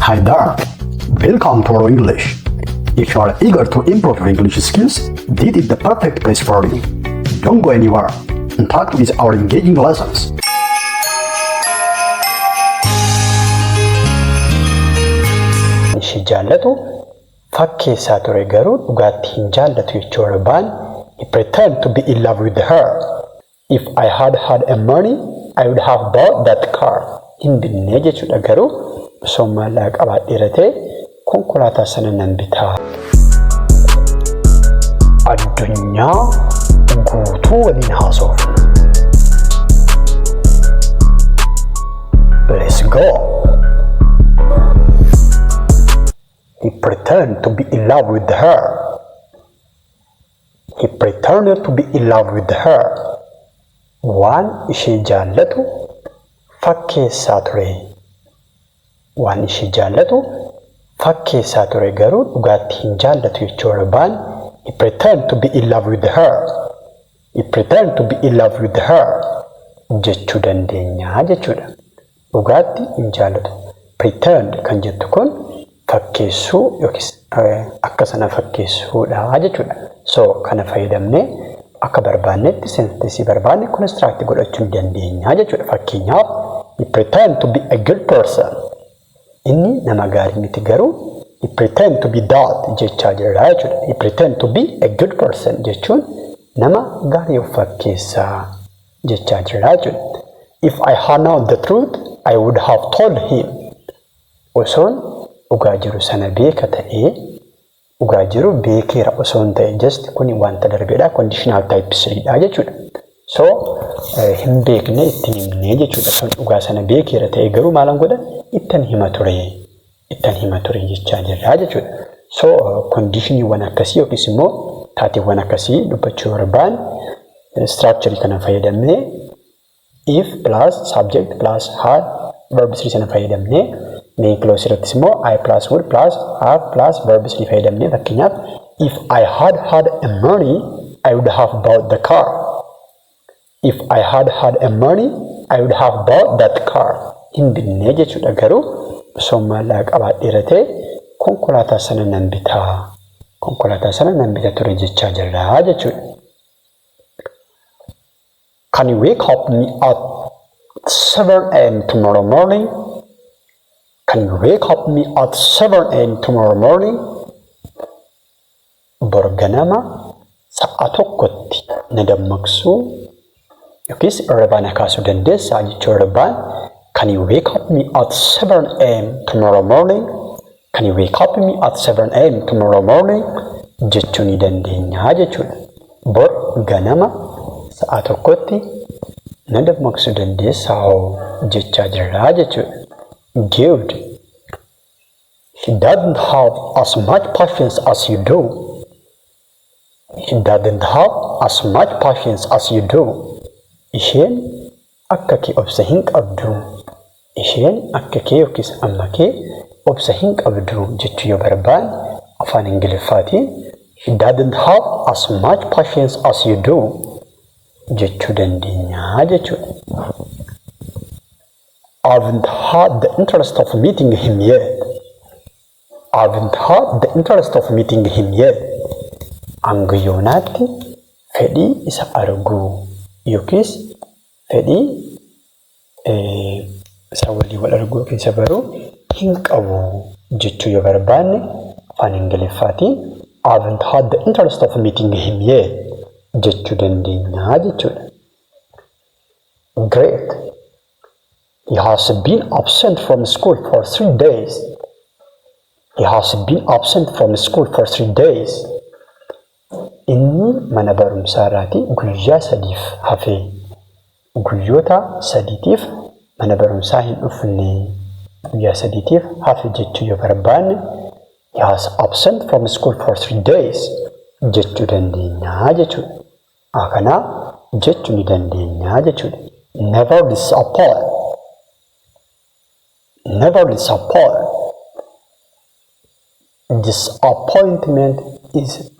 Hi there. Welcome to our English. If you are eager to improve your English skills, this is the perfect place for you. Don't go anywhere. Interact with our engaging lessons. Ishee jaallatu fakkeessaa ture garuu dhugaatti hin jaallatu jechuudha baan. He pretended to be in love with her. If I had a money, I would have bought that car. Hin binnee jechuudha garuu osoo maallaqaa qabaadheera ta'e konkolaataa sana nan bitaa. Addunyaa guutuu waliin haasofna. Let's go. He pretended to be in love with her. He pretended to be in love with her. Waan ishee jaallatu fakkeessaa ture. Waan ishee jaallatu fakkeessaa ture garuu dhugaatti hin jaallatu jechuudha baan. He pretended to be in love with her. He pretended to be in love with her. Jechuu dandeenya jechuudha. Dhugaatti hin jaallatu. Pretend kan jettu kun fakkeessuu yookiis akka sana fakkeessuudha jechuudha. So kana fayyadamnee akka barbaannetti senteensii barbaanne construct godhachuu dandeenya jechuudha. Fakkeenyaaf he pretend to be a good person. Inni nama gaarii miti garuu he pretend to be that jechaa jira jechuudha. He pretend to be a good person jechuun nama gaarii of fakkeessaa jechaa jira jechuudha. If I had known the truth, I would have told him. Osoon dhugaa jiru sana beeka ta'ee dhugaa jiru beekeera osoon ta'e just kuni wanta darbeedha. Conditional type 3dha jechuudha. So hin beekne ittiin himnee jechuudha. Osoon dhugaa sana beekeera ta'e garuu maalan godha ittiin hima ture jechaa jirra jechuudha. So conditionii akkasii yookiis immoo taateewwan akkasii dubbachuu barbaan structure kana fayyadamnee if plus subject plus had verb 3 sana fayyadamnee main clause irrattis immoo I plus would plus have plus verb 3 fayyadamnee fakkeenyaaf if I had a money I would have bought the car. If I had a money I would have bought that car. Hin binnee jechuudha garuu osoo maallaqaa qabaadheera ta'e konkolaataa sana nan bitaa ture jechaa jirra jechuudha. Can you wake up me at 7 a.m. tomorrow morning? Can you wake up me at 7 a.m. tomorrow morning? Bor ganama sa'a tokkotti na dammaqsuu yookiis irrabaa na kaasuu dandeessaa jechuudha baan. Can you wake up me at 7 a.m. tomorrow morning? Can you wake up me at 7 a.m. tomorrow morning? Jechuu ni dandeenya jechuudha. Bor ganama sa'a tokkotti na dammaqsuu dandeessaa jechaa jirra jechuudha. Good. He doesn't have as much patience as you do. He doesn't have as much patience as you do. Isheen akka kee obsa hin qabdu. Isheen akka kee yookiis amma kee obsa hin qabdu jechuu yoo barbaan afaan Ingiliffaatiin he doesn't have as much patience as you do jechuu dandeenya jechuudha. I haven't had the interest of meeting him yet. I haven't had the interest of meeting him yet. Angayoonaatti fedhii isa arguu yookiis fedhii isa walii wal arguu yookiin isa baruu hin qabu jechuu yoo barbaanne afaan Ingiliffaatiin I haven't had the interest of meeting him yet jechuu dandeenya jechuudha. Great. He has been absent from school for 3 days. He has been absent from school for 3 days. Inni mana barumsaa irraatii guyyaa sadiif hafee. Guyyoota sadiitiif mana barumsaa hin dhufne. Guyyaa sadiitiif hafe jechuu yoo barbaanne he has absent from school for 3 days jechuu dandeenya jechuudha. Akkanaa jechuu ni dandeenya jechuudha. Never disappoint. Never disappoint. Disappointment is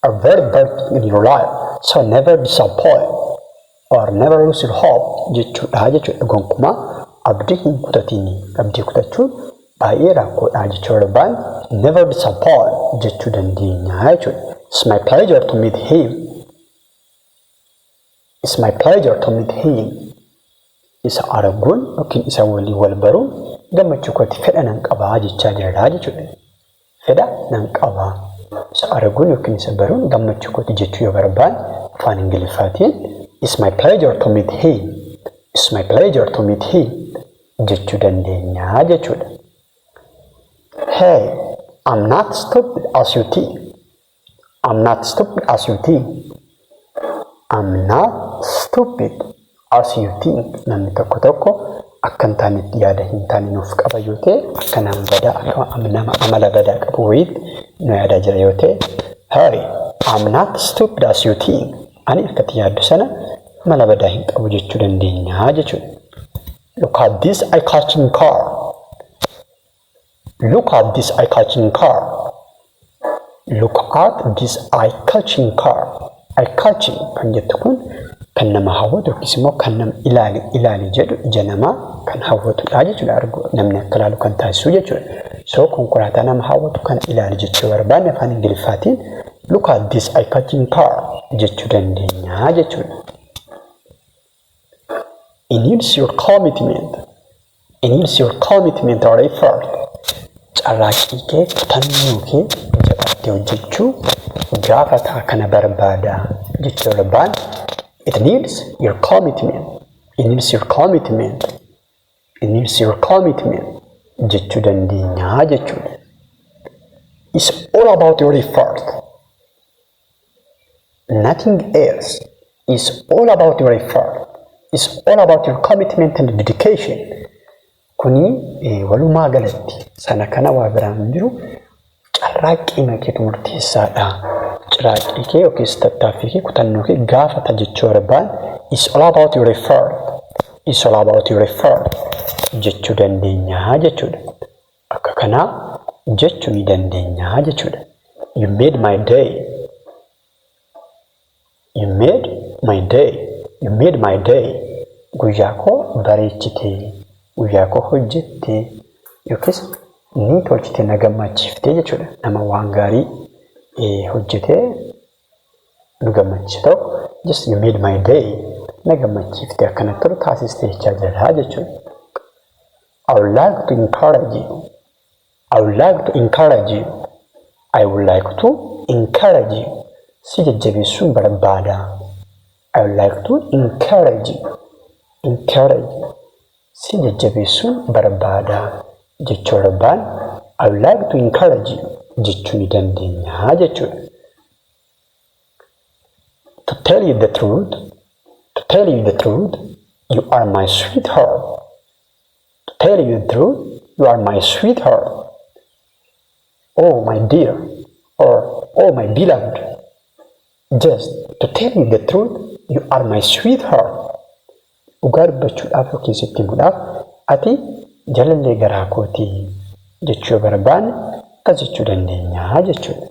a very bad thing in your life. So never disappoint or never lose your hope jechuudha jechuudha. Gonkumaa abdii hin kutatini. Abdii kutachuun baay'ee rakkoodha jechuu barbaan never disappoint jechuu dandeenya jechuudha. It's my pleasure to meet him. It's my pleasure to meet him. Isa arguun yookiin isa walii wal baruun gammachuu kooti fedha nan qabaa jechaa jira jechuudha. Fedha nan qabaa. Isa arguun yookiin isa baruun gammachuu kooti jechuu yoo barbaan afaan Ingiliffaatiin it's my pleasure to meet him. It's my pleasure to meet him jechuu dandeenya jechuudha. Hey, I'm not stupid as you think. I'm not stupid as you think. I'm not stupid as you think. Namni tokko tokko akka hin taanetti yaada hin taane nuuf qaba yoo ta'e akka nama badaa akka nama amala badaa qabu wayiitti nu yaadaa jira yoo ta'e hey, I'm not stupid as you think. Ani akkati yaaddu sana amala badaa hin qabu jechuu dandeenya jechuudha. Look at this eye-catching car. Look at this eye-catching car. Look at this eye-catching car. Eye-catching kan jettu kun kan nama hawwatu yookiis immoo kan nama ilaali jedhu ija namaa kan hawwatudha jechuudha. Namni akka ilaalu kan taasisu jechuudha. So konkolaataa nama hawwatu kan ilaali jechuu barbaanne afaan Ingiliffaatiin look at this eye-catching car jechuu dandeenya jechuudha. It needs your commitment. It needs your commitment or effort. Carraaqqii kee kutannoo kee jabaatee hojjechuu gaafata kana barbaada jechuu barbaan it needs your commitment. It needs your commitment. It needs your commitment jechuu dandeenya jechuudha. It's all about your effort. Nothing else. It's all about your effort. It's all about your commitment and dedication. Kuni walumaa galatti sana kana waa biraan jiru carraaqqii keetu murteessaadha. Carraaqqii kee yookiis tattaaffii kee kutannoo kee gaafata jechuu barbaan it's all about your effort. It's all about your effort jechuu dandeenya jechuudha. Akka kanaa jechuu ni dandeenya jechuudha. You made my day. You made my day. You made my day. Guyyaa koo bareechitee. Guyyaa koo hojjettee yookiis ni tolchitee na gammachiiftee jechuudha. Nama waan gaarii hojjetee nu gammachiise tokko just you made my day na gammachiiftee akkanatti tolu taasistee jechaa jira jechuudha. I would like to encourage you. I would like to encourage you. I would like to encourage you. Si jajjabeessuun barbaada. I would like to encourage you. Encourage you. Si jajjabeessuun barbaada jechuu barbaan I would like to encourage you jechuu ni dandeenya jechuudha. To tell you the truth, to tell you the truth, you are my sweetheart. To tell you the truth, you are my sweetheart. Oh my dear, or oh my beloved. Just to tell you the truth, you are my sweetheart. Dhugaa dubbachuudhaaf yookiin sitti himuudhaaf ati jaalallee garaa kootii jechuu barbaan akkas jechuu dandeenya jechuudha.